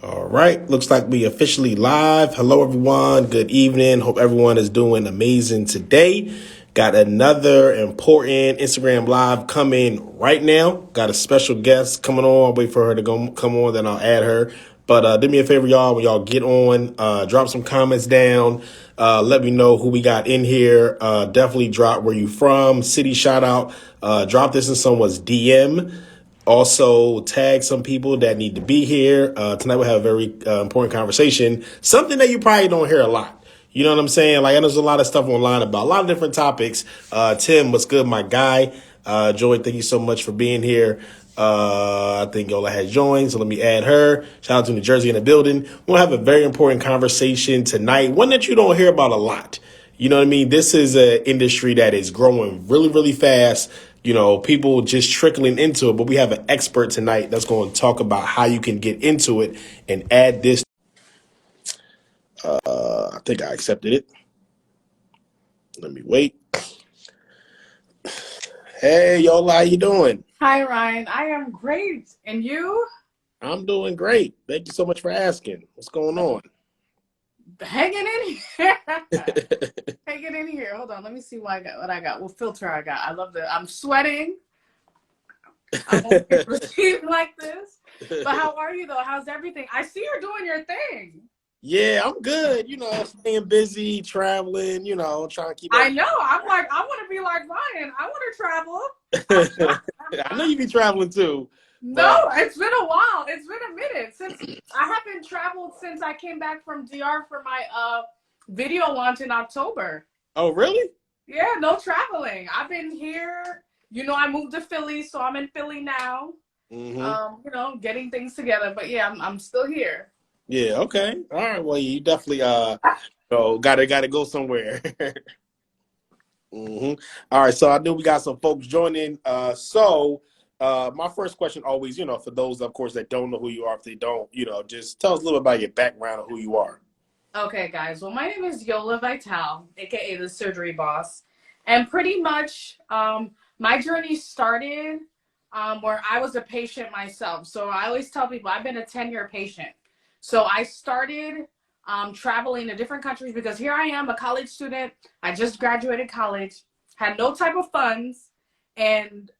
All right, looks like we officially live. Hello, everyone. Good evening. Hope everyone is doing amazing today. Got another important Instagram live coming right now. Got a special guest coming on. I'll wait for her to come on, then I'll add her. But do me a favor, y'all. When y'all get on, drop some comments down. Let me know who we got in here. Definitely drop where you from, city shout out. Drop this in someone's DM. Also, tag some people that need to be here. Tonight we'll have a very important conversation. Something that you probably don't hear a lot. You know what I'm saying? Like, I know there's a lot of stuff online about a lot of different topics. Tim, what's good, my guy? Joy, thank you so much for being here. I think Yola has joined, so let me add her. Shout out to New Jersey in the building. We'll have a very important conversation tonight, one that you don't hear about a lot. You know what I mean? This is an industry that is growing really, really fast. You know, people just trickling into it, but we have an expert tonight that's going to talk about how you can get into it and add this. I think I accepted it. Let me wait. Hey, Yola, how you doing? Hi, Ryan. I am great. And you? I'm doing great. Thank you so much for asking. What's going on? Hanging in here. Hanging in here. Hold on. Let me see what I got. What filter I got. I love I'm sweating. I won't be perceived like this. But how are you though? How's everything? I see you're doing your thing. Yeah, I'm good. You know, staying busy, traveling, you know, trying to keep I everything. know. I'm like, I want to be like Ryan. I want to travel. I know you be traveling too, No, but it's been a while. It's been a minute since I haven't traveled since I came back from DR for my video launch in October. oh, really? Yeah, no traveling. I've been here. You know, I moved to Philly, so I'm in Philly now. Mm-hmm. You know, getting things together. But yeah, I'm still here. Yeah, okay. All right. Well, you definitely gotta go somewhere. hmm All right. So I knew we got some folks joining. My first question always, you know, for those of course that don't know who you are, if they don't, you know, just tell us a little bit about your background and who you are. Okay, guys. Well, my name is Yola Vital, aka the Surgery Boss, and pretty much my journey started where I was a patient myself. So I always tell people I've been a 10-year patient. So I started traveling to different countries because here I am, a college student. I just graduated college, had no type of funds, and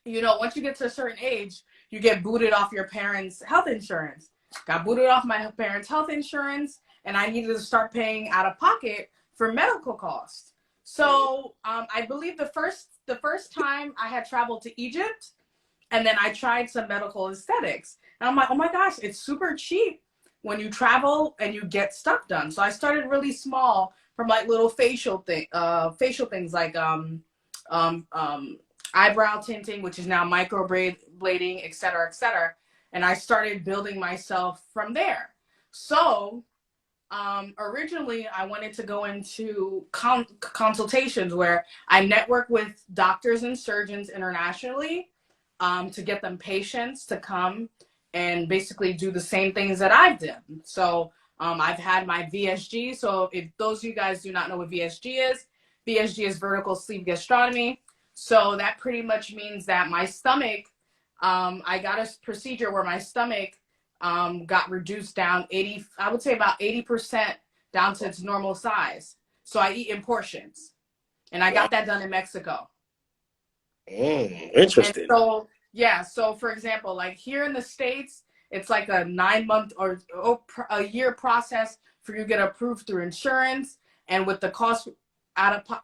you know, once you get to a certain age, you get booted off your parents' health insurance. Got booted off my parents' health insurance, and I needed to start paying out of pocket for medical costs. So I believe the first time I had traveled to Egypt, and then I tried some medical aesthetics, and I'm like, oh my gosh, it's super cheap when you travel and you get stuff done. So I started really small from like little facial things like um, um, eyebrow tinting, which is now microblading, et cetera, et cetera. And I started building myself from there. So originally, I wanted to go into consultations where I network with doctors and surgeons internationally to get them patients to come and basically do the same things that I've done. So I've had my VSG. So if those of you guys do not know what VSG is, VSG is vertical sleeve gastrotomy. So that pretty much means that my stomach, I got a procedure where my stomach got reduced down 80, I would say about 80% down to its normal size. So I eat in portions. And I Wow. got that done in Mexico. And Interesting. so, yeah, so for example, like here in the States, it's like a 9 month or a year process for you to get approved through insurance. And with the cost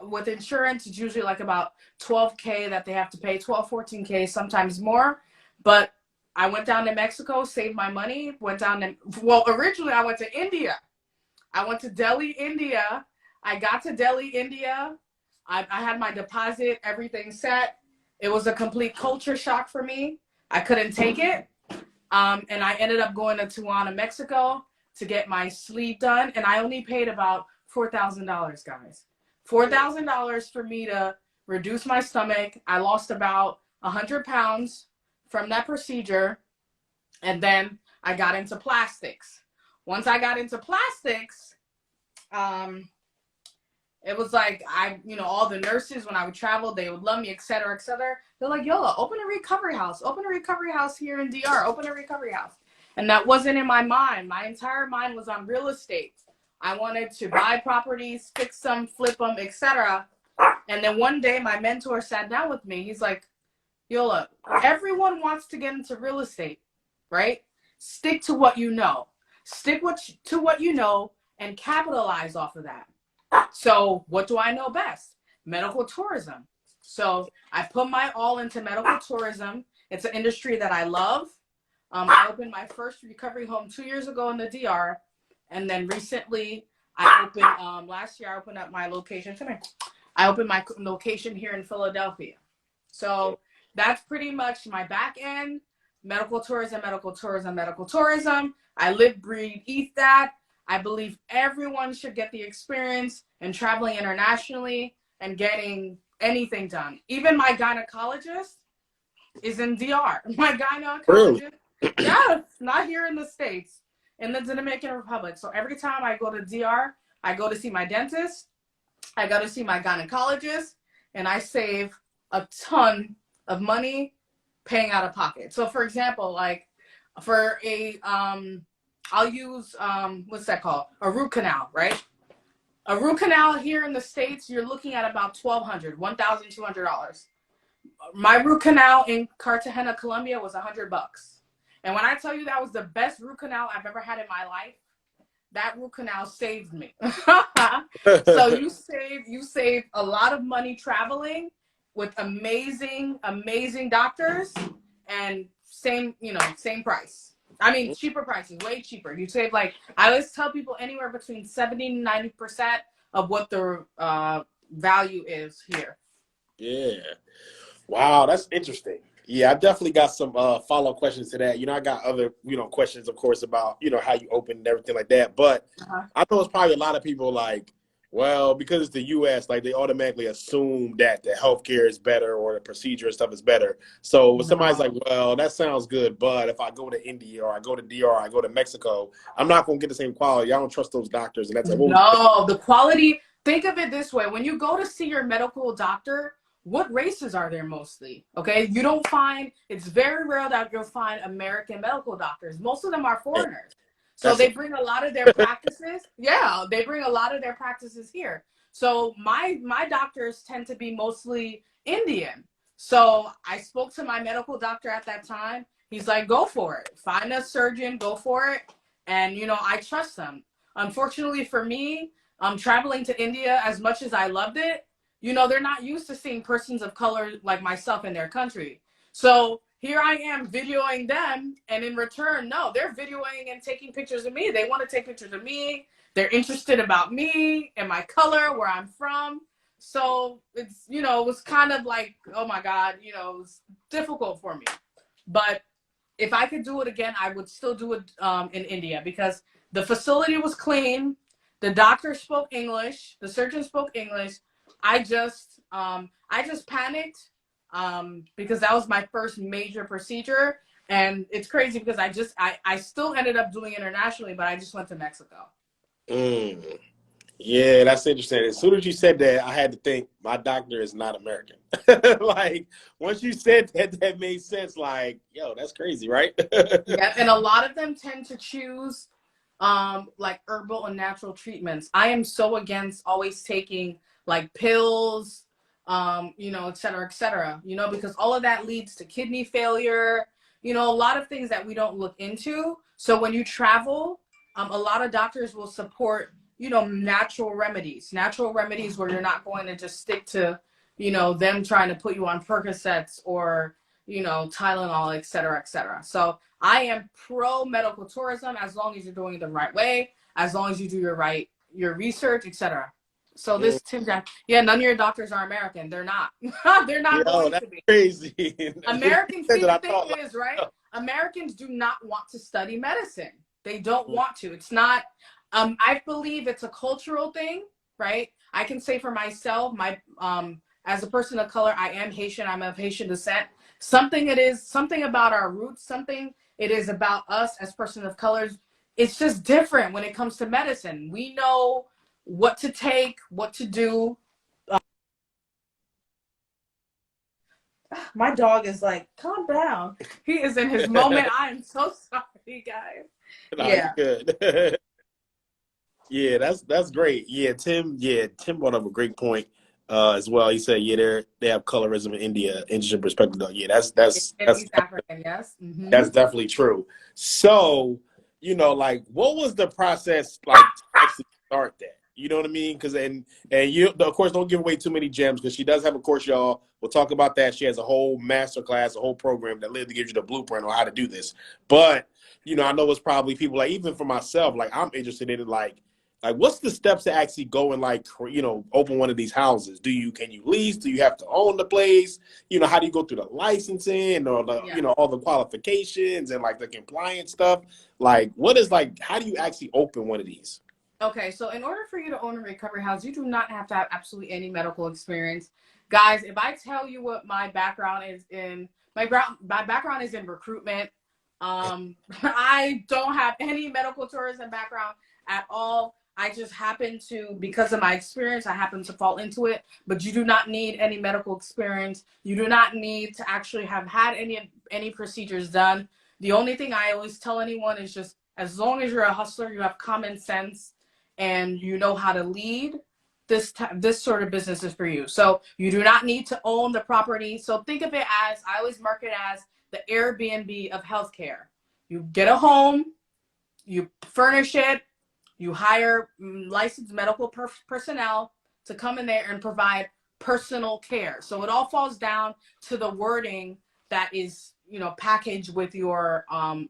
with insurance, it's usually like about 12K that they have to pay, 12, 14K, sometimes more. But I went down to Mexico, saved my money, went down to, well, originally I went to India. I went to Delhi, India. I got to Delhi, India. I had my deposit, everything set. It was a complete culture shock for me. I couldn't take it. And I ended up going to Tijuana, Mexico to get my sleeve done. And I only paid about $4,000, guys. $4,000 for me to reduce my stomach. I lost about 100 pounds from that procedure. And then I got into plastics. Once I got into plastics, um, it was like all the nurses when I would travel, they would love me, et cetera, et cetera. They're like, Yola, open a recovery house here in DR, open a recovery house. And that wasn't in my mind. My entire mind was on real estate. I wanted to buy properties, fix them, flip them, etc. And then one day my mentor sat down with me. He's like, Yola, everyone wants to get into real estate, right? Stick to what you know. Stick to what you know and capitalize off of that. So what do I know best? Medical tourism. So I put my all into medical tourism. It's an industry that I love. I opened my first recovery home 2 years ago in the DR. And then recently I opened, last year I opened up my location. Come here. I opened my location here in Philadelphia. So that's pretty much my back end. Medical tourism, medical tourism, medical tourism. I live, breathe, eat that. I believe everyone should get the experience in traveling internationally and getting anything done. Even my gynecologist is in DR. My Really? gynecologist, yeah, not here in the States, in the Dominican Republic. So every time I go to DR, I go to see my dentist, I go to see my gynecologist, and I save a ton of money paying out of pocket. So for example, like for a I'll use what's that called? A root canal, right? A root canal here in the States, you're looking at about $1,200, $1,200. My root canal in Cartagena, Colombia was $100. And when I tell you that was the best root canal I've ever had in my life, that root canal saved me. So you save a lot of money traveling with amazing, amazing doctors and same price. I mean, cheaper prices, way cheaper. You save like, I always tell people anywhere between 70 and 90% of what the value is here. Yeah. Wow, that's interesting. Yeah, I definitely got some follow-up questions to that. I got other, questions, of course, about, how you open and everything like that. But I know it's probably a lot of people like, well, because it's the U.S., like they automatically assume that the healthcare is better or the procedure and stuff is better. So when somebody's like, well, that sounds good, but if I go to India or I go to DR, I go to Mexico, I'm not going to get the same quality. I don't trust those doctors. And that's like, no, the quality, think of it this way. When you go to see your medical doctor, what races are there mostly? Okay, you don't find, it's very rare that you'll find American medical doctors. Most of them are foreigners. So they bring a lot of their practices. Yeah, they bring a lot of their practices here. So my doctors tend to be mostly Indian. So I spoke to my medical doctor at that time. He's like, go for it. Find a surgeon, go for it. And, I trust them. Unfortunately for me, traveling to India, as much as I loved it, they're not used to seeing persons of color like myself in their country. So here I am videoing them, and in return, no, they're videoing and taking pictures of me. They want to take pictures of me. They're interested about me and my color, where I'm from. So it's, it was kind of like, oh my God, it was difficult for me. But if I could do it again, I would still do it in India, because the facility was clean. The doctor spoke English. The surgeon spoke English. I just panicked because that was my first major procedure, and it's crazy because I still ended up doing internationally, but I just went to Mexico. Yeah, that's interesting. As soon as you said that, I had to think my doctor is not American. Like once you said that, that made sense. Like, yo, that's crazy, right? Yeah, and a lot of them tend to choose like herbal and natural treatments. I am so against always taking like pills, et cetera, because all of that leads to kidney failure, a lot of things that we don't look into. So when you travel, a lot of doctors will support, natural remedies where you're not going to just stick to, them trying to put you on Percocets or, Tylenol, et cetera, et cetera. So I am pro medical tourism as long as you're doing it the right way, as long as you do your research, etc. So this Tim Jack, yeah, none of your doctors are American. They're not. They're not going That's to be. crazy. Americans, see, the thing is, right? Americans do not want to study medicine. They don't want to. It's not, I believe it's a cultural thing, right? I can say for myself, as a person of color, I am Haitian. I'm of Haitian descent. Something about our roots, something it is about us as person of colors. It's just different when it comes to medicine. We know what to take, what to do. My dog is like, calm down. He is in his moment. I am so sorry. you guys. Nah, you Yeah. good. Yeah, that's great. Tim brought up a great point as well. He said, yeah, they have colorism in India, interesting perspective though. Yeah, He's African, yes. that's definitely true. So, like what was the process like to actually start that? You know what I mean? Because and you of course don't give away too many gems because she does have a course, y'all. We'll talk about that. She has a whole master class, a whole program that literally gives you the blueprint on how to do this. But I know it's probably people like even for myself, like I'm interested in it, like what's the steps to actually go and like open one of these houses? Can you lease? Do you have to own the place? How do you go through the licensing or the Yeah. all the qualifications and like the compliance stuff? Like what is like how do you actually open one of these? Okay, so in order for you to own a recovery house, you do not have to have absolutely any medical experience. Guys, if I tell you what my background is in, my background is in recruitment. I don't have any medical tourism background at all. I just happen to, because of my experience, I happen to fall into it. But you do not need any medical experience. You do not need to actually have had any procedures done. The only thing I always tell anyone is just as long as you're a hustler, you have common sense and you know how to lead, this sort of business is for you. So you do not need to own the property. So think of it as, I always mark it as the Airbnb of healthcare. You get a home, you furnish it, you hire licensed medical personnel to come in there and provide personal care. So it all falls down to the wording that is, packaged with your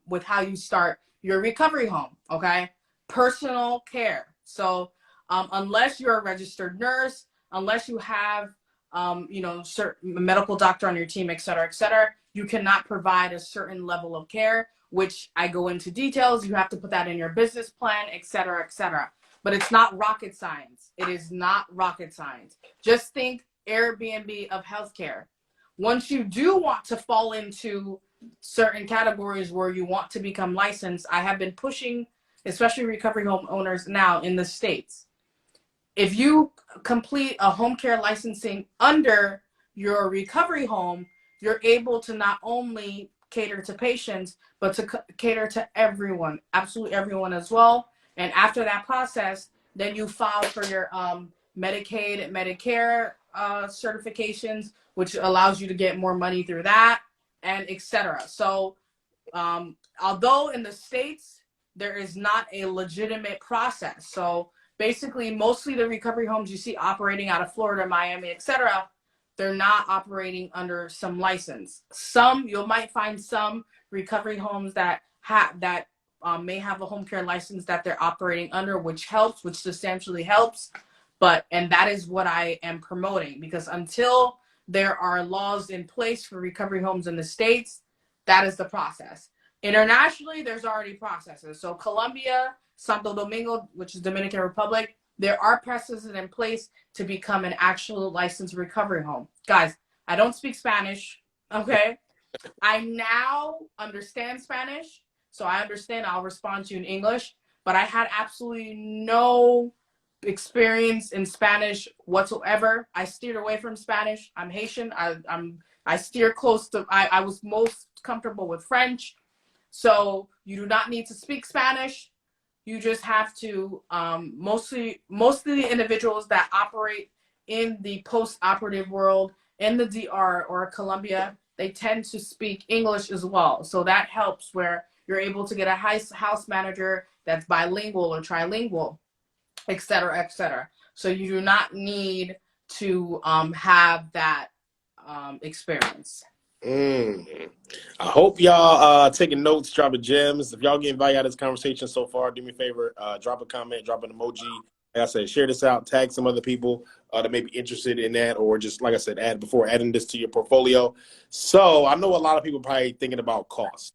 with how you start your recovery home. Okay, personal care. So unless you're a registered nurse, unless you have certain medical doctor on your team, et cetera, you cannot provide a certain level of care, which I go into details. You have to put that in your business plan, et cetera, et cetera. But it's not rocket science. It is not rocket science. Just think Airbnb of healthcare. Once you do want to fall into certain categories where you want to become licensed, I have been pushing, especially recovery home owners now in the States. If you complete a home care licensing under your recovery home, you're able to not only cater to patients, but to cater to everyone, absolutely everyone as well. And after that process, then you file for your Medicaid and Medicare certifications, which allows you to get more money through that, and etc. So although in the States, there is not a legitimate process. So basically, mostly the recovery homes you see operating out of Florida, Miami, etc., they're not operating under some license. You might find some recovery homes that may have a home care license that they're operating under, which substantially helps. And that is what I am promoting, because until there are laws in place for recovery homes in the States, that is the process. Internationally, there's already processes. So Colombia, Santo Domingo, which is Dominican Republic, there are processes in place to become an actual licensed recovery home. Guys, I don't speak Spanish, okay? I now understand Spanish, so I understand. I'll respond to you in English, but I had absolutely no experience in Spanish whatsoever. I steered away from Spanish. I'm Haitian. I steer close to. I was most comfortable with French. So you do not need to speak Spanish. You just have to most of the individuals that operate in the post-operative world in the DR or Colombia, they tend to speak English as well. So that helps where you're able to get a house manager that's bilingual or trilingual, et cetera, et cetera. So you do not need to have that experience. Mm. I hope y'all taking notes, dropping gems. If y'all getting value out of this conversation so far, do me a favor, drop a comment, drop an emoji. Like I said, share this out, tag some other people that may be interested in that, or just like I said, adding this to your portfolio. So I know a lot of people probably thinking about cost.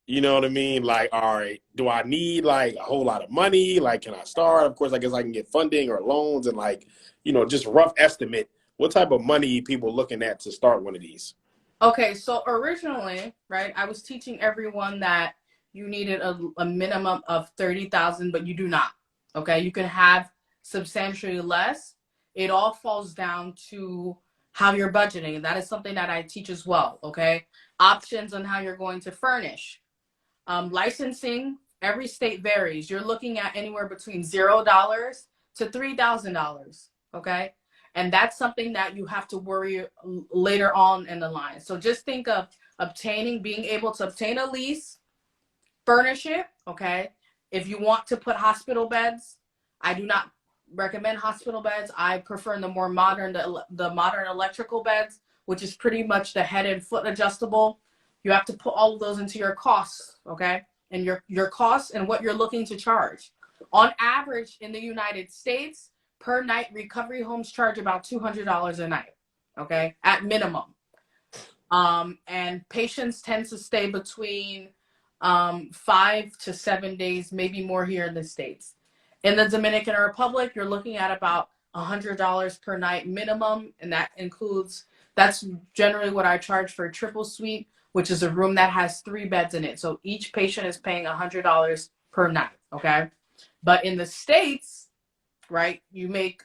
You know what I mean? Like, all right, do I need like a whole lot of money? Like, can I start? Of course, I guess I can get funding or loans and like, just rough estimate. What type of money people looking at to start one of these? Okay, so originally, right, I was teaching everyone that you needed a minimum of 30,000, but you do not. Okay, you can have substantially less. It all falls down to how you're budgeting. That is something that I teach as well. Okay, options on how you're going to furnish. Licensing, every state varies. You're looking at anywhere between $0 to $3,000. Okay. And that's something that you have to worry later on in the line. So just think of being able to obtain a lease, furnish it. Okay. If you want to put hospital beds, I do not recommend hospital beds. I prefer the more modern, the modern electrical beds, which is pretty much the head and foot adjustable. You have to put all of those into your costs, okay? And your costs and what you're looking to charge. On average, in the United States, per night, recovery homes charge about $200 a night, okay, at minimum. And patients tend to stay between 5 to 7 days, maybe more here in the States. In the Dominican Republic, you're looking at about $100 per night minimum, and that's generally what I charge for a triple suite, which is a room that has 3 beds in it. So each patient is paying $100 per night, okay? But in the States, right, you make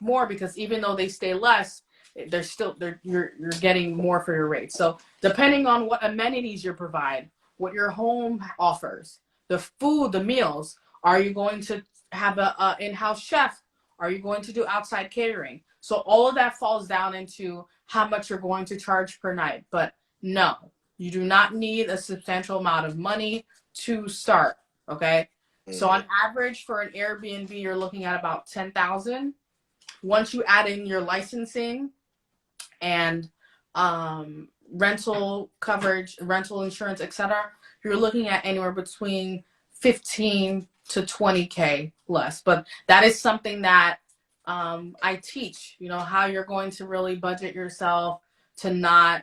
more, because even though they stay less, you're getting more for your rate. So depending on what amenities you provide, what your home offers, the food, the meals, are you going to have a in-house chef? Are you going to do outside catering? So all of that falls down into how much you're going to charge per night. But no, you do not need a substantial amount of money to start, okay? So on average for an Airbnb, you're looking at about $10,000. Once you add in your licensing and rental coverage, rental insurance, etc., you're looking at anywhere between 15 to 20K less. But that is something that I teach, how you're going to really budget yourself to not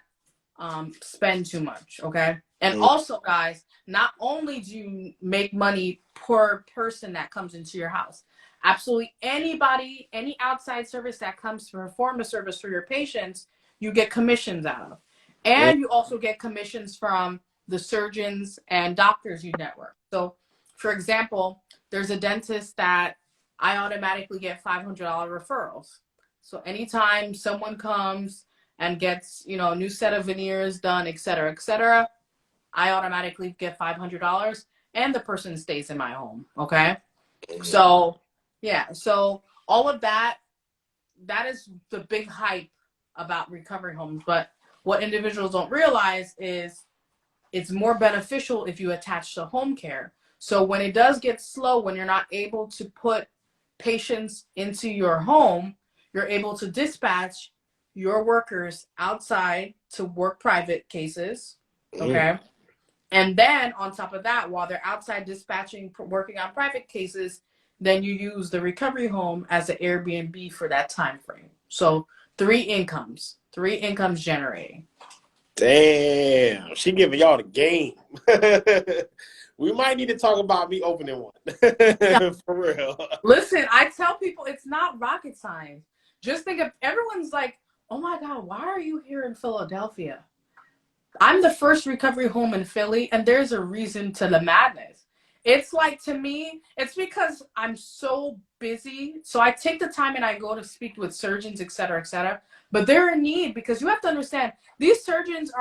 spend too much, okay? And also, guys, not only do you make money per person that comes into your house, absolutely anybody, any outside service that comes to perform a service for your patients, you get commissions out of. And you also get commissions from the surgeons and doctors you network. So, for example, there's a dentist that I automatically get $500 referrals. So anytime someone comes and gets, a new set of veneers done, et cetera, I automatically get $500, and the person stays in my home, okay? So, yeah, so all of that is the big hype about recovery homes. But what individuals don't realize is it's more beneficial if you attach to home care. So when it does get slow, when you're not able to put patients into your home, you're able to dispatch your workers outside to work private cases, okay? And then on top of that, while they're outside dispatching, working on private cases, then you use the recovery home as an Airbnb for that time frame. So 3 incomes generating. Damn, she giving y'all the game. We might need to talk about me opening one. Yeah. For real. Listen, I tell people it's not rocket science. Just think of, everyone's like, oh my God, why are you here in Philadelphia? I'm the first recovery home in Philly, and there's a reason to the madness. It's like, to me, it's because I'm so busy. So I take the time and I go to speak with surgeons, et cetera, but they're in need, because you have to understand, these surgeons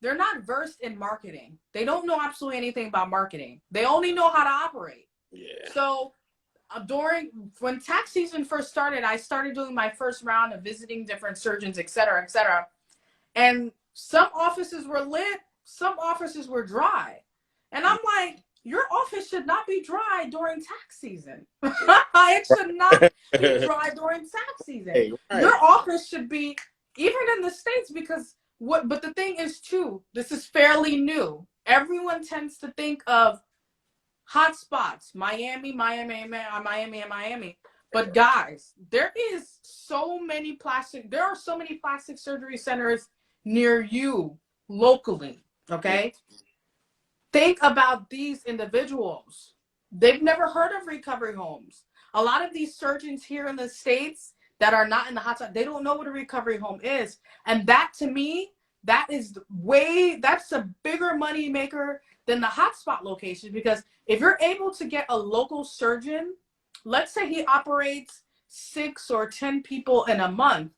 they're not versed in marketing. They don't know absolutely anything about marketing. They only know how to operate. Yeah. So when tax season first started, I started doing my first round of visiting different surgeons, et cetera, and some offices were lit, some offices were dry. And I'm like, your office should not be dry during tax season. It should not be dry during tax season. Hey, right. Your office should be, even in the States, because but the thing is too, this is fairly new. Everyone tends to think of hot spots, Miami. But guys, there are so many plastic surgery centers near you locally, okay? Think about these individuals. They've never heard of recovery homes. A lot of these surgeons here in the States that are not in the hotspot, they don't know what a recovery home is. And that, to me, that's a bigger money maker than the hotspot location, because if you're able to get a local surgeon, let's say he operates 6 or 10 people in a month,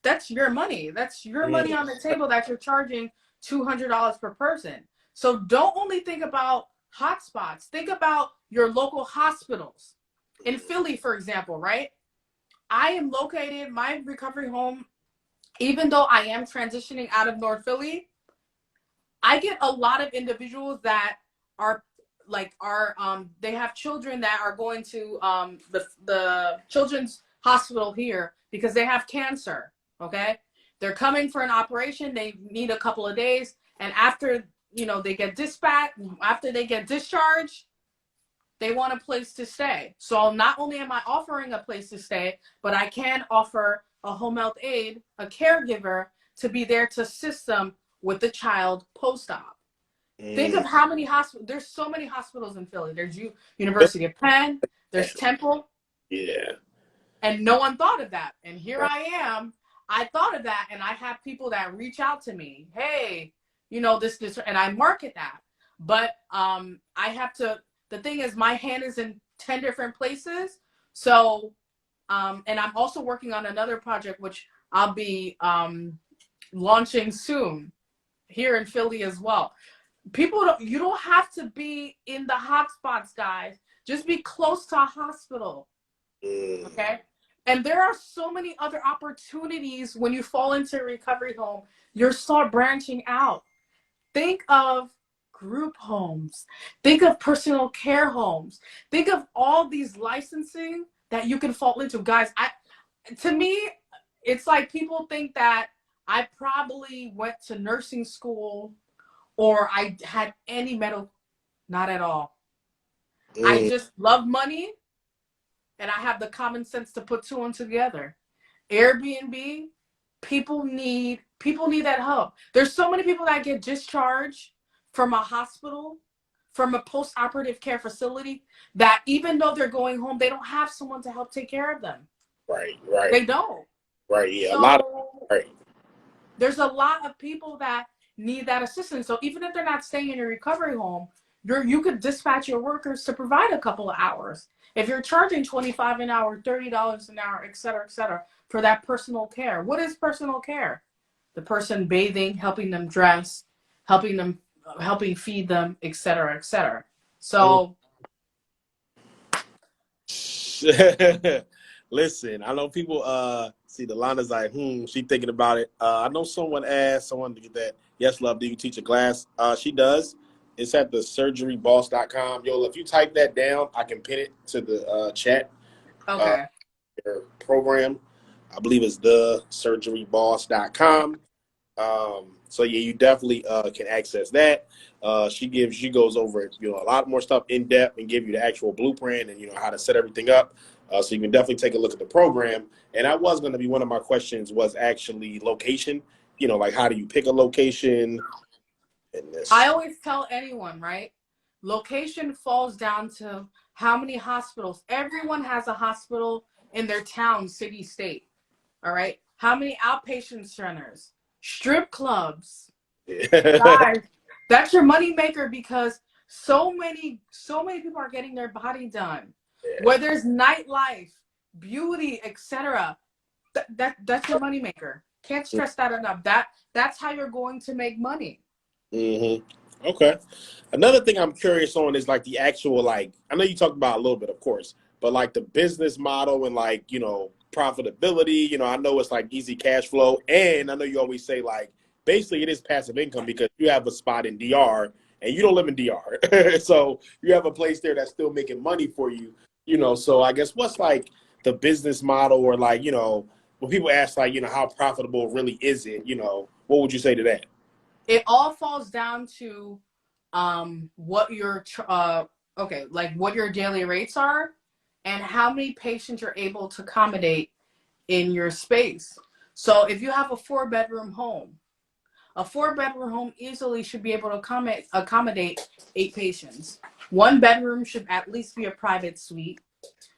that's your money. That's your money on the table that you're charging $200 per person. So don't only think about hotspots, think about your local hospitals. In Philly, for example, right? I am located, my recovery home, even though I am transitioning out of North Philly, I get a lot of individuals that are they have children that are going to the children's hospital here because they have cancer. Okay, they're coming for an operation. They need a couple of days, and after they get dispatched, after they get discharged, they want a place to stay. So not only am I offering a place to stay, but I can offer a home health aide, a caregiver, to be there to assist them with the child post-op. Think of how many hospitals. There's so many hospitals in Philly. There's University of Penn. There's Temple. Yeah. And no one thought of that. And here I am. I thought of that, and I have people that reach out to me. Hey, this, and I market that. But I have to. The thing is, my hand is in 10 different places. So, and I'm also working on another project, which I'll be launching soon here in Philly as well. You don't have to be in the hot spots, guys. Just be close to a hospital. Okay? And there are so many other opportunities when you fall into a recovery home. You start branching out. Think of group homes. Think of personal care homes. Think of all these licensing that you can fall into. Guys, to me, it's like people think that I probably went to nursing school or I had any medical. Not at all. I just love money, and I have the common sense to put two and together. Airbnb, people need that help. There's so many people that get discharged from a hospital, from a post-operative care facility, that even though they're going home, they don't have someone to help take care of them. Right. They don't. Right, yeah. So, there's a lot of people that need that assistance. So even if they're not staying in your recovery home, you could dispatch your workers to provide a couple of hours. If you're charging $25 an hour, $30 an hour, et cetera, for that personal care. What is personal care? The person bathing, helping them dress, helping feed them, et cetera. So listen, I know people see the line is like, she thinking about it. I know someone asked someone to get that. Yes, love, do you teach a class? She does. It's at the surgeryboss.com. Yo, if you type that down, I can pin it to the chat. Okay. Your program, I believe it's the surgeryboss.com. So yeah, you definitely can access that. She goes over a lot more stuff in depth and give you the actual blueprint and how to set everything up. So you can definitely take a look at the program. And that was going to be one of my questions, was actually location. Like, how do you pick a location? I always tell anyone, right? Location falls down to how many hospitals. Everyone has a hospital in their town, city, state. All right. How many outpatient centers, strip clubs? Guys, that's your money maker, because so many people are getting their body done. Yeah. Where there's nightlife, beauty, etc. That's your money maker. Can't stress that enough. That's how you're going to make money. Mm-hmm. Okay. Another thing I'm curious on is like the actual, I know you talked about a little bit, of course, but like the business model and profitability. I know it's like easy cash flow, and I know you always say basically it is passive income because you have a spot in DR and you don't live in DR, so you have a place there that's still making money for you. So I guess what's the business model, or when people ask how profitable really is it? What would you say to that? It all falls down to what your what your daily rates are and how many patients you're able to accommodate in your space. So if you have a 4-bedroom home, easily should be able to accommodate 8 patients. 1 bedroom should at least be a private suite.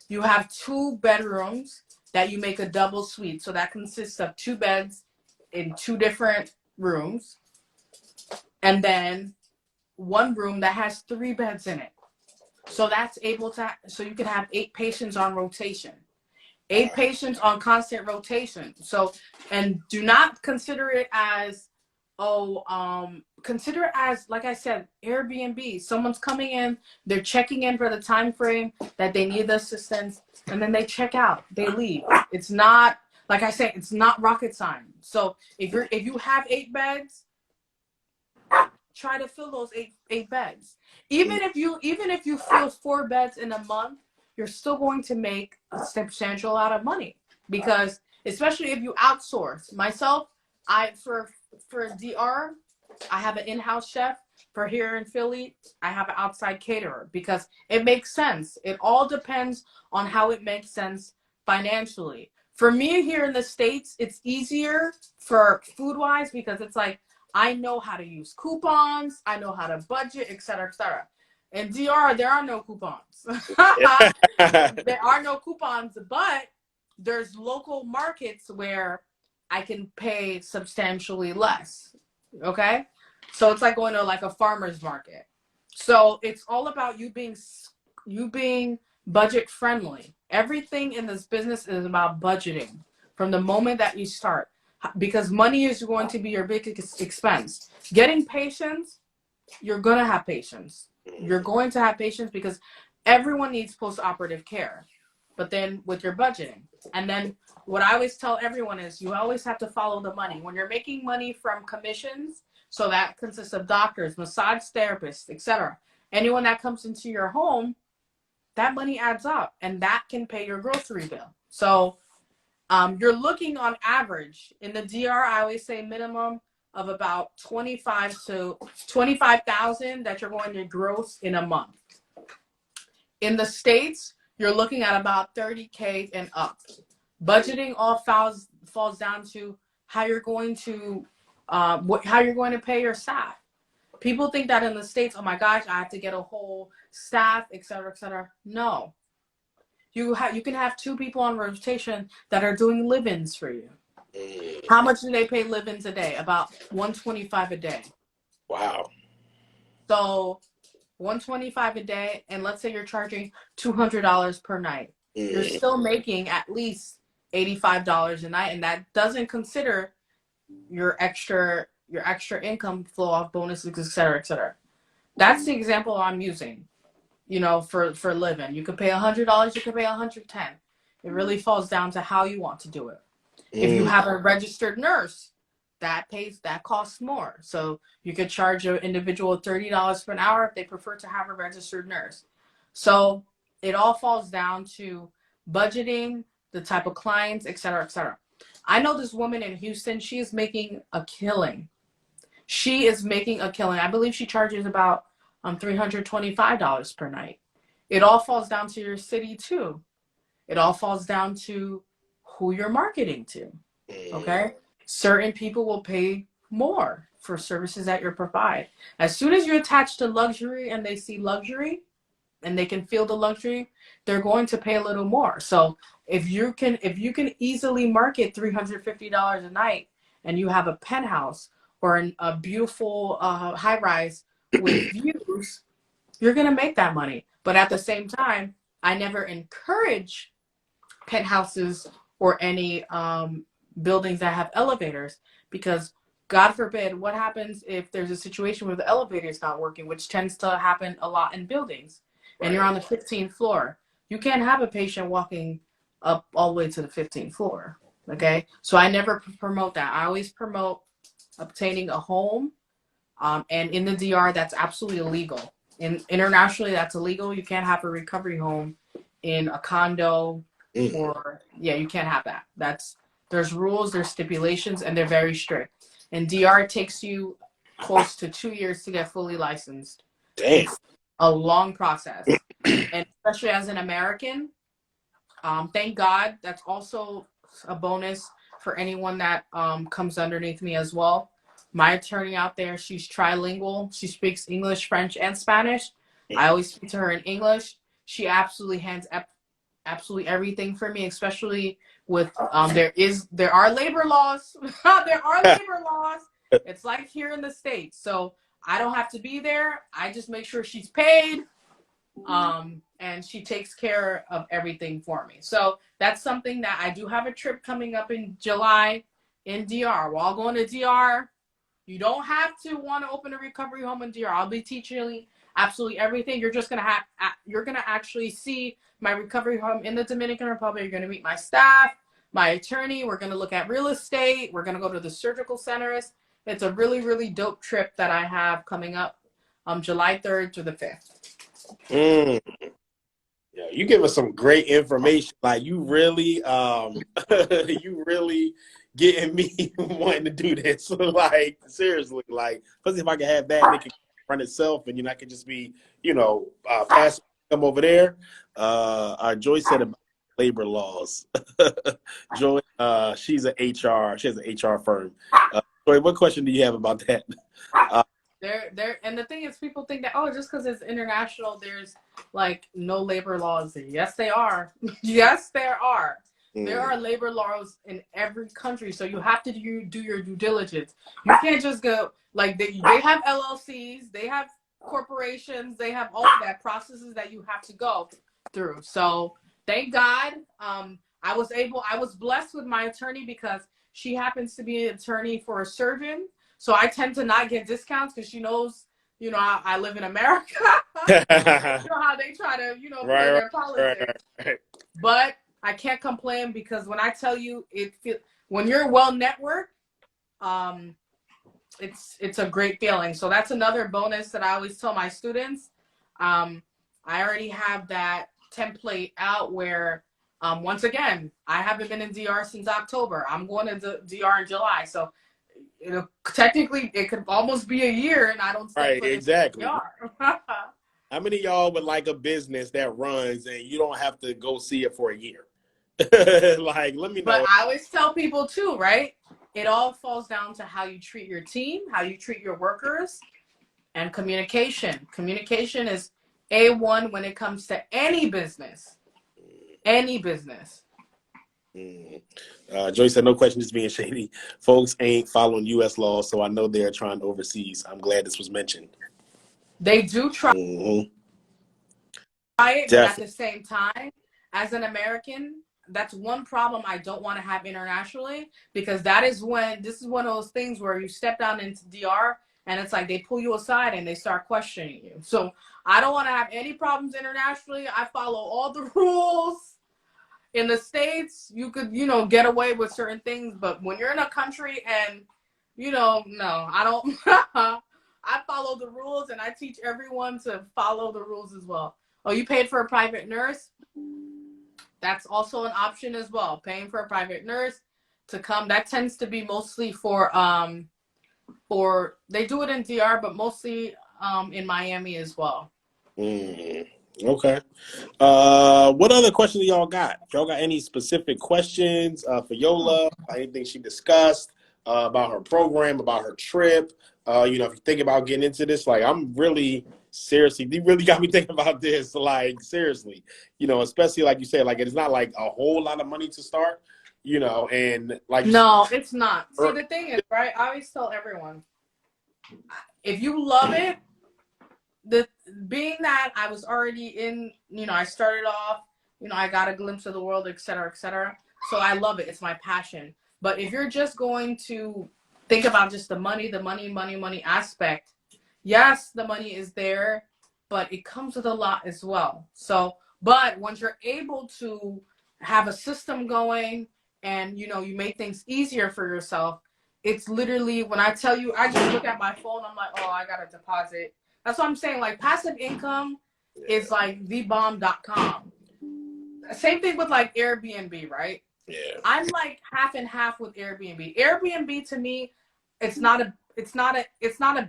You have 2 bedrooms that you make a double suite. So that consists of 2 beds in 2 different rooms. And then 1 room that has 3 beds in it. So so you can have 8 patients on rotation. 8 patients on constant rotation. So, and do not consider it as, consider it as, like I said, Airbnb. Someone's coming in, they're checking in for the time frame that they need the assistance, and then they check out, they leave. It's not, like I said, it's not rocket science. So if you have 8 beds, try to fill those eight beds. Even if you fill 4 beds in a month, you're still going to make a substantial amount of money, because especially if you outsource. Myself, I for DR, I have an in-house chef. For here in Philly, I have an outside caterer, because it makes sense. It all depends on how it makes sense financially. For me here in the States, it's easier for food wise, because it's like I know how to use coupons, I know how to budget, etc., etc. In DR, there are no coupons. There are no coupons, but there's local markets where I can pay substantially less. Okay? So it's like going to like a farmer's market. So it's all about you being budget friendly. Everything in this business is about budgeting from the moment that you start, because money is going to be your biggest expense. Getting patience, you're going to have patience. You're going to have patience because everyone needs post-operative care. But then with your budgeting, and then what I always tell everyone is you always have to follow the money. When you're making money from commissions, so that consists of doctors, massage therapists, etc., anyone that comes into your home, that money adds up, and that can pay your grocery bill. So you're looking on average in the DR. I always say minimum of about 25,000 that you're going to gross in a month. In the States, you're looking at about 30K and up. Budgeting all falls down to how you're going to pay your staff. People think that in the States, oh my gosh, I have to get a whole staff, et cetera, et cetera. No. You can have 2 people on rotation that are doing live-ins for you. How much do they pay live-ins a day? About $125 a day. Wow. So $125 a day, and let's say you're charging $200 per night. You're still making at least $85 a night, and that doesn't consider your extra income flow off bonuses, et cetera, et cetera. That's the example I'm using. For living, you could pay $100, you could pay $110. It really falls down to how you want to do it. If you have a registered nurse, that costs more. So you could charge an individual $30 per hour if they prefer to have a registered nurse. So it all falls down to budgeting, the type of clients, et cetera, et cetera. I know this woman in Houston, she is making a killing. She is making a killing. I believe she charges about $325 per night. It all falls down to your city too. It all falls down to who you're marketing to. Okay? Certain people will pay more for services that you provide. As soon as you attach to luxury and they see luxury and they can feel the luxury, they're going to pay a little more. So if you can easily market $350 a night and you have a penthouse or a beautiful high rise with views, you're going to make that money. But at the same time, I never encourage penthouses or any buildings that have elevators, because God forbid, what happens if there's a situation where the elevator is not working, which tends to happen a lot in buildings, and you're on the 15th floor. You can't have a patient walking up all the way to the 15th floor. Okay? So I never promote that. I always promote obtaining a home. And in the DR, that's absolutely illegal. Internationally, that's illegal. You can't have a recovery home in a condo, or you can't have that. There's rules, there's stipulations, and they're very strict. And DR, it takes you close to 2 years to get fully licensed. Damn. It's a long process, and especially as an American, thank God, that's also a bonus for anyone that comes underneath me as well. My attorney out there, she's trilingual. She speaks English, French, and Spanish. I always speak to her in English. She absolutely hands absolutely everything for me, especially with there are labor laws. There are labor laws. It's like here in the States. So I don't have to be there. I just make sure she's paid. And she takes care of everything for me. So that's something that I do have a trip coming up in July in DR. We're all going to DR. You don't have to want to open a recovery home in DR. I'll be teaching you absolutely everything. You're just gonna you're gonna actually see my recovery home in the Dominican Republic. You're gonna meet my staff, my attorney. We're gonna look at real estate. We're gonna go to the surgical centers. It's a really, really dope trip that I have coming up, July 3rd to the 5th. Mm. Yeah, you give us some great information. Like you really, you really getting me wanting to do this. Like seriously, like especially if I can have that, and it can run itself, and I can just be, passive come over there. Joy said about labor laws. Joy, she's an HR. She has an HR firm. Joy, what question do you have about that? And the thing is, people think that, oh, just because it's international, there's like no labor laws. Yes, they are. Yes, there are. There are labor laws in every country, so you have to do your due diligence. You can't just go like they have LLCs, they have corporations, they have all of that processes that you have to go through. So thank God, I was blessed with my attorney because she happens to be an attorney for a surgeon. So I tend to not get discounts because she knows, I live in America. You know how they try to, play their politics. Right. But I can't complain because when I tell you, when you're well networked, it's a great feeling. So that's another bonus that I always tell my students. I already have that template out where, once again, I haven't been in DR since October. I'm going to DR in July. So technically it could almost be a year and I don't step foot exactly. in DR. How many of y'all would like a business that runs and you don't have to go see it for a year? Like, let me know. But I always tell people too, right? It all falls down to how you treat your team, how you treat your workers, and communication. Communication is A1 when it comes to any business. Any business. Joy said, no question, just being shady. Folks ain't following U.S. law, so I know they're trying overseas. I'm glad this was mentioned. They do try it, but at the same time, as an American, that's one problem I don't want to have internationally, because this is one of those things where you step down into DR and it's like they pull you aside and they start questioning you. So I don't want to have any problems internationally. I follow all the rules. In the States, you could, get away with certain things, but when you're in a country and, no, I don't. I follow the rules and I teach everyone to follow the rules as well. Oh, you paid for a private nurse? That's also an option as well. Paying for a private nurse to come. That tends to be mostly for they do it in DR, but mostly in Miami as well. Okay. What other questions y'all got? Y'all got any specific questions for Yola? Anything she discussed about her program, about her trip? If you think about getting into this, like I'm really seriously, you really got me thinking about this. Like seriously, especially like you said, like it's not like a whole lot of money to start, and like no, it's not. See, the thing is, right? I always tell everyone, if you love it. Being that I was already in, I started off, I got a glimpse of the world, et cetera, et cetera. So I love it. It's my passion. But if you're just going to think about just the money aspect, yes, the money is there, but it comes with a lot as well. So, but once you're able to have a system going and, you make things easier for yourself, it's literally, when I tell you, I just look at my phone, I'm like, oh, I got to deposit. That's what I'm saying. Like passive income is like thebomb.com. Same thing with like Airbnb, right? Yeah. I'm like half and half with Airbnb. Airbnb to me, it's not a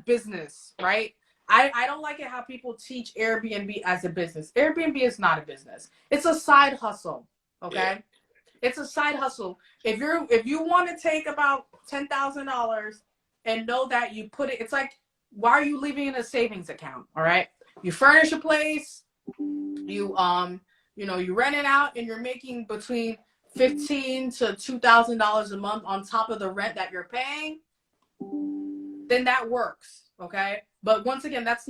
business, right? I don't like it how people teach Airbnb as a business. Airbnb is not a business. It's a side hustle. Okay? Yeah. It's a side hustle. If you want to take about $10,000 and know that you put it, it's like, why are you leaving in a savings account? All right. You furnish a place, you rent it out, and you're making between $1,500 to $2,000 a month on top of the rent that you're paying, then that works. Okay. But once again, that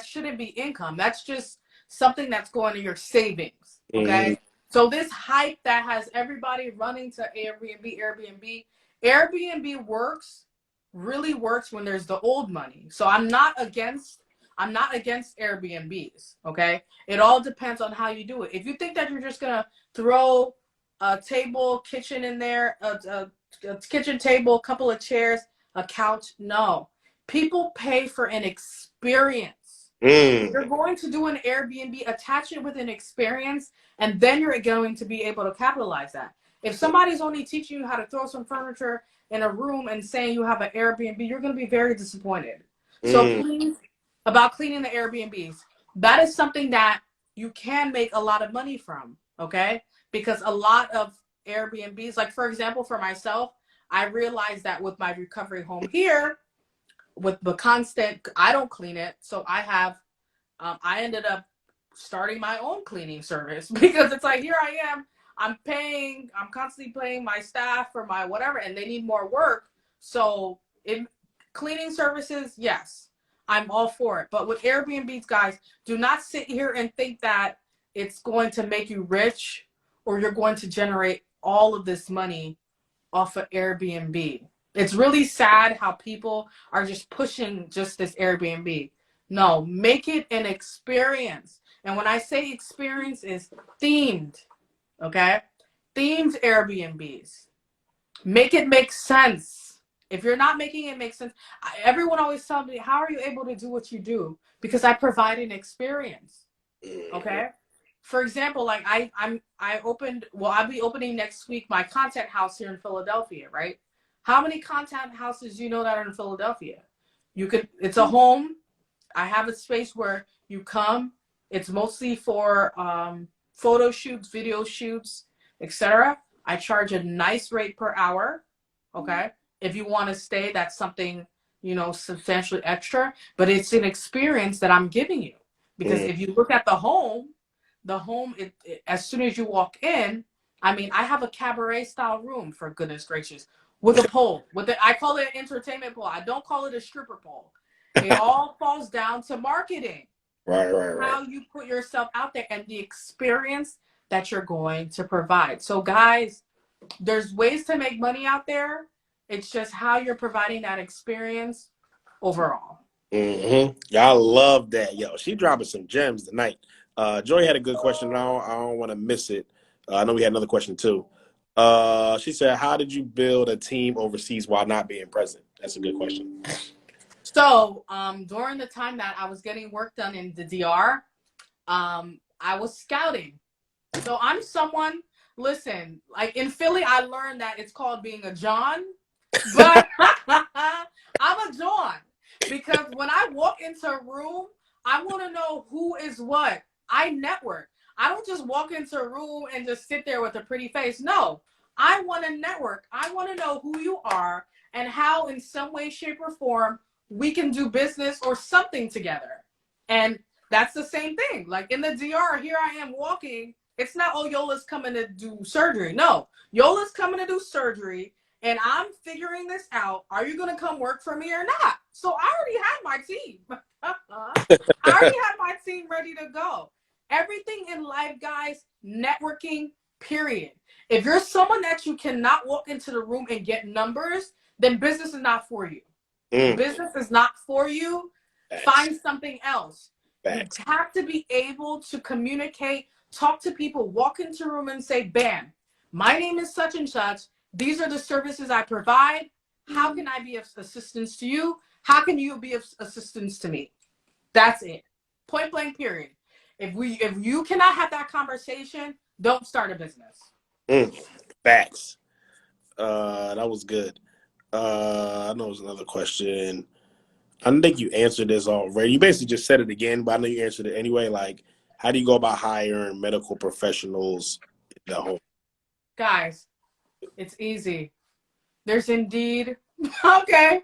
shouldn't be income. That's just something that's going to your savings. Okay. So this hype that has everybody running to Airbnb works really works when there's the old money. So I'm not against Airbnbs, okay? It all depends on how you do it. If you think that you're just gonna throw a table, kitchen in there, a kitchen table, a couple of chairs, a couch, no. People pay for an experience. If Mm. you're going to do an Airbnb, attach it with an experience, and then you're going to be able to capitalize that. If somebody's only teaching you how to throw some furniture in a room and saying you have an Airbnb, you're going to be very disappointed. So Mm. please, about cleaning the Airbnbs, that is something that you can make a lot of money from, okay? Because a lot of Airbnbs, like for example, for myself, I realized that with my recovery home here, with the constant, I don't clean it, so I ended up starting my own cleaning service because it's like, here I am, I'm constantly paying my staff for my whatever, and they need more work. So in cleaning services, yes, I'm all for it. But with Airbnbs, guys, do not sit here and think that it's going to make you rich or you're going to generate all of this money off of Airbnb. It's really sad how people are just pushing just this Airbnb. No, make it an experience. And when I say experience, is themed, okay? Themed Airbnbs. Make it make sense. If you're not making it make sense, everyone always tells me, how are you able to do what you do? Because I provide an experience, okay? For example, like I'll be opening next week my content house here in Philadelphia, right? How many content houses do you know that are in Philadelphia? It's a home. I have a space where you come. It's mostly for photo shoots, video shoots, etc. I charge a nice rate per hour. Okay. If you want to stay, that's something, substantially extra, but it's an experience that I'm giving you. Because Mm. if you look at the home, as soon as you walk in, I mean, I have a cabaret style room, for goodness gracious, with a pole. I call it an entertainment pole. I don't call it a stripper pole. It all falls down to marketing, Right. how you put yourself out there, and the experience that you're going to provide. So, guys, there's ways to make money out there. It's just how you're providing that experience overall. Mm-hmm. Y'all love that. Yo, she dropping some gems tonight. Joy had a good question. I don't want to miss it. I know we had another question too. She said, how did you build a team overseas while not being present? That's a good question. So, during the time that I was getting work done in the DR, I was scouting. So I'm someone, listen, like in Philly, I learned that it's called being a John, but I'm a John because when I walk into a room, I want to know who is what. I network. I don't just walk into a room and just sit there with a pretty face. No, I want to network. I want to know who you are and how, in some way, shape, or form, we can do business or something together. And that's the same thing. Like in the DR, here I am walking. It's not, oh, Yola's coming to do surgery. No, Yola's coming to do surgery, and I'm figuring this out. Are you going to come work for me or not? So I already had my team. I already had my team ready to go. Everything in life, guys, networking, period. If you're someone that you cannot walk into the room and get numbers, then business is not for you. Mm. Business is not for you. Facts. Find something else. Facts. You have to be able to communicate, talk to people, walk into a room and say, bam, my name is such and such. These are the services I provide. How can I be of assistance to you? How can you be of assistance to me? That's it. Point blank, period. If you cannot have that conversation, don't start a business. Mm. Facts. That was good. I know there's another question. I don't think you answered this already. You basically just said it again, but I know you answered it anyway. Like, how do you go about hiring medical professionals in the home? Guys, it's easy. There's Indeed. Okay.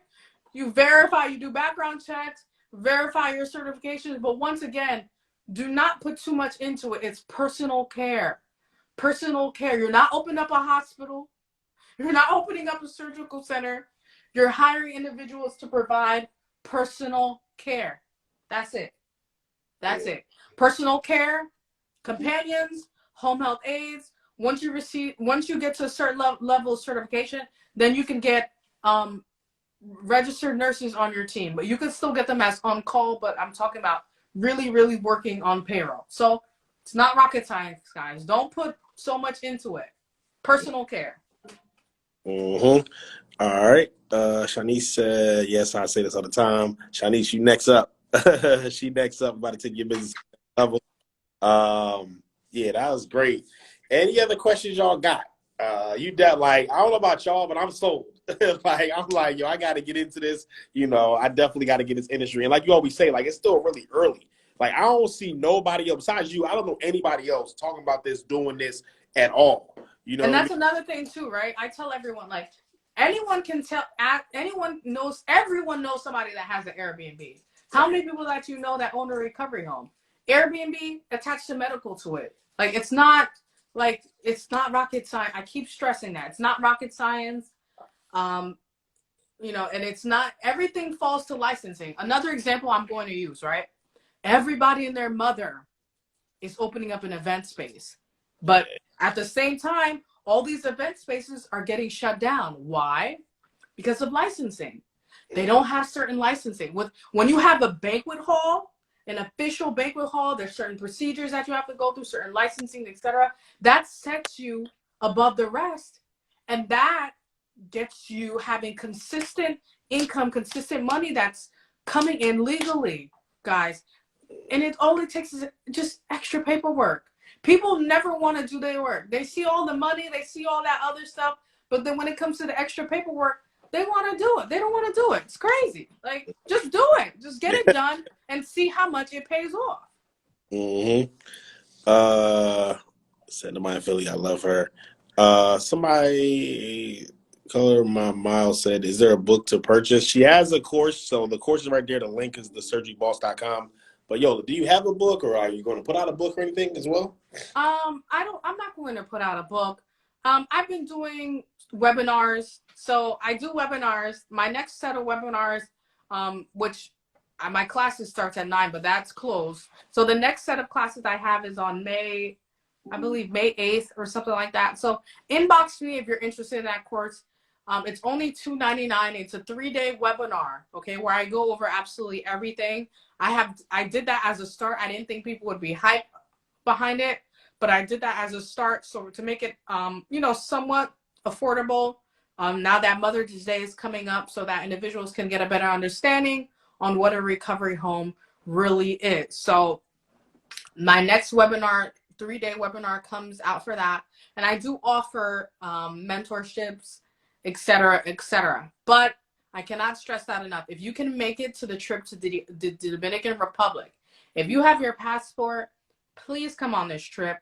You verify, you do background checks, verify your certifications, but once again, do not put too much into it. It's personal care. Personal care. You're not opening up a hospital. You're not opening up a surgical center. You're hiring individuals to provide personal care. That's it. That's it. Personal care, companions, home health aides. Once you get to a certain level of certification, then you can get registered nurses on your team, but you can still get them as on call. But I'm talking about really, really working on payroll. So it's not rocket science, guys. Don't put so much into it. Personal care. Mm-hmm. All right. Shanice said, yes, I say this all the time. Shanice, you next up. She next up, about to take your business level. Yeah, that was great. Any other questions y'all got? You that like, I don't know about y'all, but I'm sold. Like, I'm like, yo, I got to get into this. You know, I definitely got to get this industry. And like you always say, like, it's still really early. Like, I don't see nobody else besides you. I don't know anybody else talking about this, doing this at all. You know And what I mean? that's another thing too, right? I tell everyone, like, anyone can tell, anyone knows, everyone knows somebody that has an Airbnb. How many people that you know that own a recovery home? Airbnb attached to medical to it. It's not rocket science. I keep stressing that. It's not rocket science. Um, and it's not, everything falls to licensing. Another example I'm going to use, right? Everybody and their mother is opening up an event space. But at the same time, all these event spaces are getting shut down. Why? Because of licensing. They don't have certain licensing. When you have a banquet hall, an official banquet hall, there's certain procedures that you have to go through, certain licensing, etc. That sets you above the rest. And that gets you having consistent income, consistent money that's coming in legally, guys. And it only takes just extra paperwork. People never want to do their work. They see all the money, they see all that other stuff, but then when it comes to the extra paperwork, they want to do it. They don't want to do it. It's crazy. Like, just do it. Just get it done and see how much it pays off. Mm-hmm. Said to my Philly, I love her. Somebody, color my Miles said, is there a book to purchase? She has a course, so the course is right there. The link is thesurgeryboss.com. But yo, do you have a book, or are you going to put out a book or anything as well? I'm not going to put out a book. I've been doing webinars. So I do webinars. My next set of webinars, which my classes starts at 9, but that's closed. So the next set of classes I have is on I believe May 8th or something like that. So inbox me if you're interested in that course. It's only $2.99. It's a 3-day webinar, okay, where I go over absolutely everything. I did that as a start. I didn't think people would be hyped behind it, but I did that as a start. So to make it, somewhat affordable, now that Mother's Day is coming up, so that individuals can get a better understanding on what a recovery home really is. So my next webinar, 3-day webinar, comes out for that. And I do offer mentorships, etc., etc. But I cannot stress that enough. If you can make it to the trip to the Dominican Republic, if you have your passport, please come on this trip,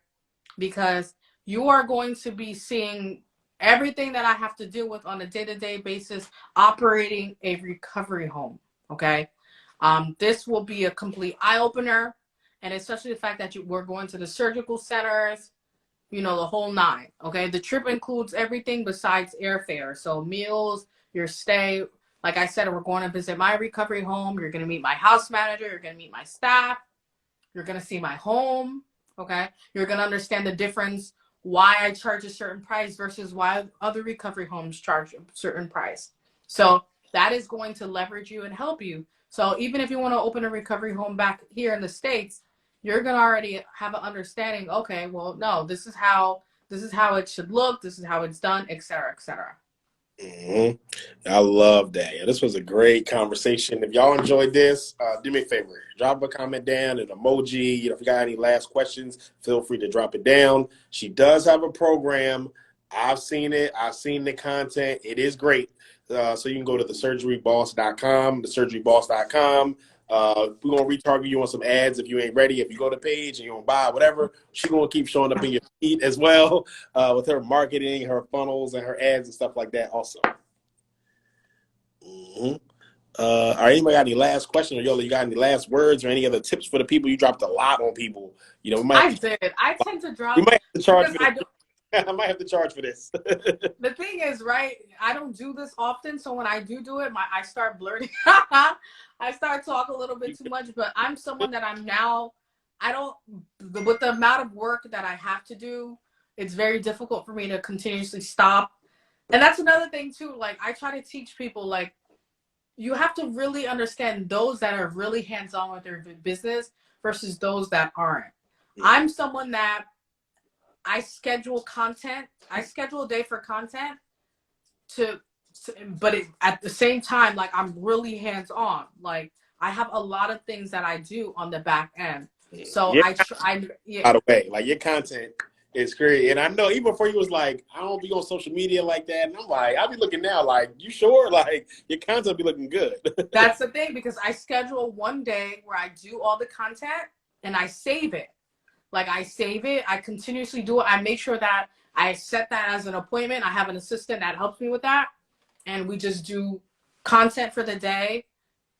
because you are going to be seeing everything that I have to deal with on a day-to-day basis operating a recovery home. Okay. This will be a complete eye-opener, and especially the fact that we're going to the surgical centers, the whole 9. Okay. The trip includes everything besides airfare. So meals, your stay. Like I said, we're going to visit my recovery home. You're going to meet my house manager. You're going to meet my staff. You're going to see my home. Okay. You're going to understand the difference, why I charge a certain price versus why other recovery homes charge a certain price. So that is going to leverage you and help you. So even if you want to open a recovery home back here in the States, you're going to already have an understanding. Okay, well, no, this is how it should look. This is how it's done, et cetera, et cetera. Mm-hmm. I love that. Yeah, this was a great conversation. If y'all enjoyed this, do me a favor. Drop a comment down, an emoji. If you got any last questions, feel free to drop it down. She does have a program. I've seen it. I've seen the content. It is great. So you can go to thesurgeryboss.com, thesurgeryboss.com. We're going to retarget you on some ads if you ain't ready. If you go to the page and you don't buy whatever, she's going to keep showing up in your feed as well, with her marketing, her funnels, and her ads and stuff like that also. Mm-hmm. All right, anybody got any last questions? Or Yola, you got any last words or any other tips for the people? You dropped a lot on people. I tend to drop. We might have to charge for this. I don't. I might have to charge for this. The thing is, right, I don't do this often, so when I do it, I start blurting. I start talking a little bit too much, but I'm someone that with the amount of work that I have to do, it's very difficult for me to continuously stop. And that's another thing too. Like, I try to teach people, like, you have to really understand those that are really hands-on with their business versus those that aren't. I'm someone that I schedule content. I schedule a day for content but at the same time, like I'm really hands-on. Like I have a lot of things that I do on the back end. So Yeah, yeah. by the way, like your content is great. And I know even before you was like, I don't be on social media like that. And I'm like, I'll be looking now, like, you sure? Like your content be looking good. That's the thing, because I schedule one day where I do all the content and I save it. Like I save it, I continuously do it. I make sure that I set that as an appointment. I have an assistant that helps me with that. And we just do content for the day.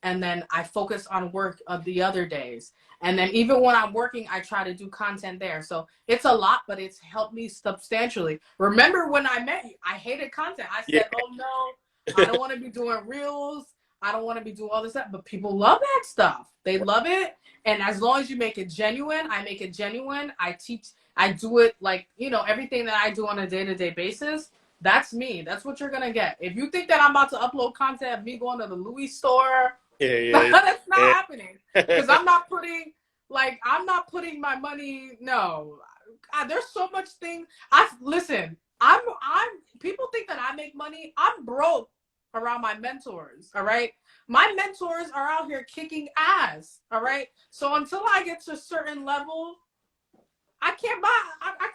And then I focus on work of the other days. And then even when I'm working, I try to do content there. So it's a lot, but it's helped me substantially. Remember when I met you, I hated content. I said, oh no, I don't want to be doing reels. I don't want to be doing all this stuff. But people love that stuff. They love it. And as long as you make it genuine, I make it genuine. I do it like, everything that I do on a day-to-day basis. That's me. That's what you're going to get. If you think that I'm about to upload content of me going to the Louis store, that's not happening. Because I'm not putting my money. No, there's so much thing. Listen. I'm. People think that I make money. I'm broke around my mentors. All right, my mentors are out here kicking ass. All right, so until I get to a certain level, I can't buy. I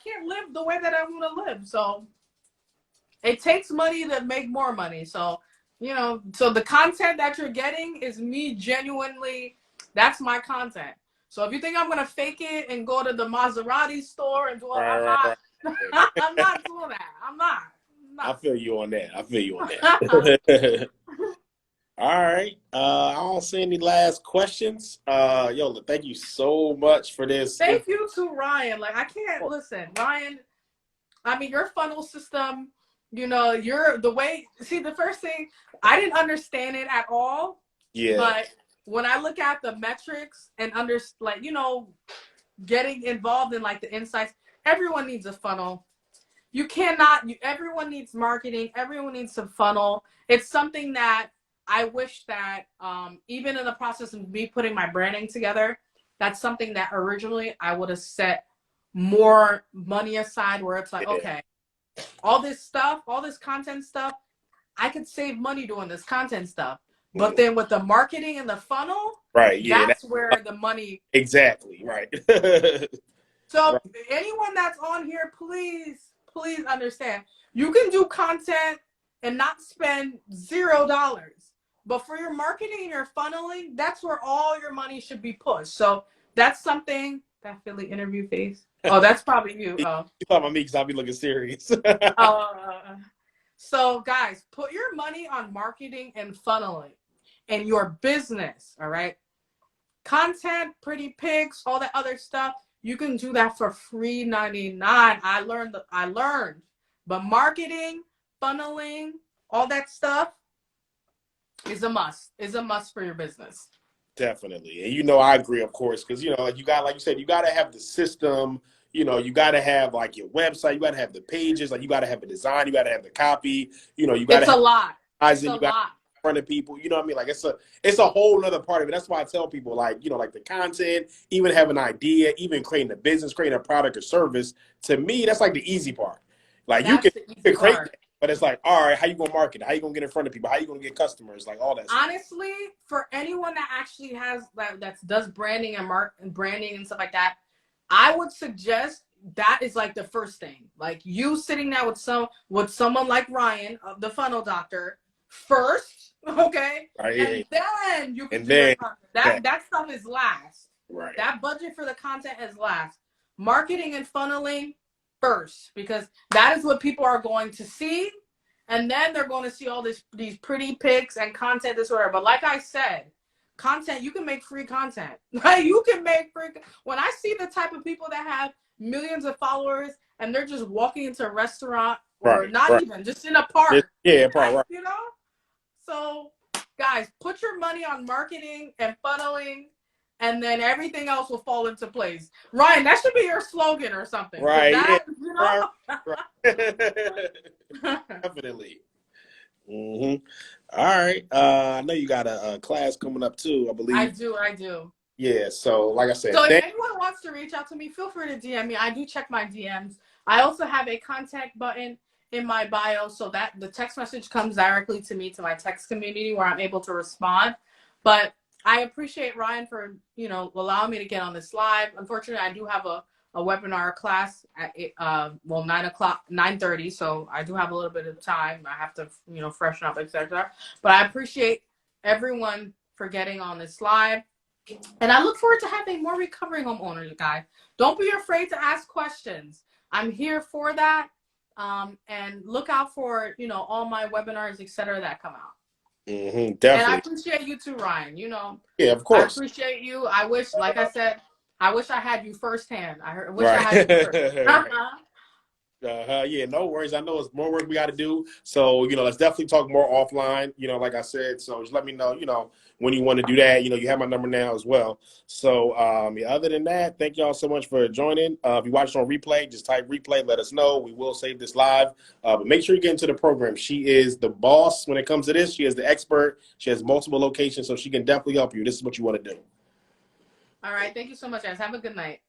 can't live the way that I want to live. So it takes money to make more money. So. So the content that you're getting is me genuinely, that's my content. So if you think I'm going to fake it and go to the Maserati store and do it, I'm not doing that. I'm not. I feel you on that. All right. I don't see any last questions. Yola, thank you so much for this. Thank you to Ryan. Like, I can't listen. Ryan, I mean, your funnel system, you're the way, see, the first thing, I didn't understand it at all. Yeah. But when I look at the metrics and getting involved in like the insights, everyone needs a funnel. Everyone needs marketing. Everyone needs a funnel. It's something that I wish that even in the process of me putting my branding together, that's something that originally I would have set more money aside, where it's like, okay, all this stuff, all this content stuff, I could save money doing this content stuff. But then with the marketing and the funnel, right? Yeah, that's where the money. Exactly, right. So anyone that's on here, please understand, you can do content and not spend $0. But for your marketing and your funneling, that's where all your money should be pushed. So that's something, that Philly interview face. Oh, that's probably you. You talking about me because I'll be looking serious. So guys, put your money on marketing and funneling and your business. All right. Content, pretty pics, all that other stuff. You can do that for free 99. I learned. But marketing, funneling, all that stuff is a must. Is a must for your business. Definitely. And I agree, of course, because like you said, you gotta have the system, you gotta have like your website, you gotta have the pages, like you gotta have the design, you gotta have the copy, you gotta it's a lot. It's a lot. In front of people, you know what I mean? Like it's a whole nother part of it. That's why I tell people, like, like the content, even have an idea, even creating a business, creating a product or service. To me, that's like the easy part. Like you can create that, but it's like, all right, how you gonna market it? How you gonna get in front of people? How you gonna get customers? Like all that honestly stuff. For anyone that actually has that does branding and branding and stuff like that, I would suggest that is like the first thing. Like you sitting down with someone like Ryan, the funnel doctor, first, okay? Right. And then you can do your content. That stuff is last. Right. That budget for the content is last. Marketing and funneling first, because that is what people are going to see. And then they're going to see all these pretty pics and content disorder. But like I said, content, you can make free content. Like you can make free. When I see the type of people that have millions of followers and they're just walking into a restaurant or not even just in a park. Right. So guys, put your money on marketing and funneling, and then everything else will fall into place. Ryan, that should be your slogan or something. Right. That, right. Definitely. All right. I know you got a class coming up too, I I believe. do, I do. Yeah. So, like I said, So if thank. anyone wants to reach out to me, feel free to DM me. I do check my DMs. I also have a contact button in my bio so that the text message comes directly to me to my text community where I'm able to respond. But I appreciate Ryan for, allowing me to get on this live. Unfortunately, I do have a webinar class at 9 o'clock, 9:30. So I do have a little bit of time. I have to, freshen up, etc. But I appreciate everyone for getting on this live. And I look forward to having more recovering homeowners, guys. Don't be afraid to ask questions. I'm here for that. And look out for, all my webinars, etc. that come out. And I Definitely. appreciate you too, Ryan. Yeah, of I course. appreciate you. I wish, like I said, I wish I had you firsthand. Wish I Right. had you first. Right. Yeah, no worries. I know it's more work we got to do. So, let's definitely talk more offline, like I said. So just let me know, when you want to do that. You have my number now as well. So, yeah, other than that, thank y'all so much for joining. If you watch it on replay, just type replay, let us know. We will save this live. But make sure you get into the program. She is the boss when it comes to this. She is the expert. She has multiple locations, so she can definitely help you. This is what you want to do. All right. Thank you so much, guys. Have a good night.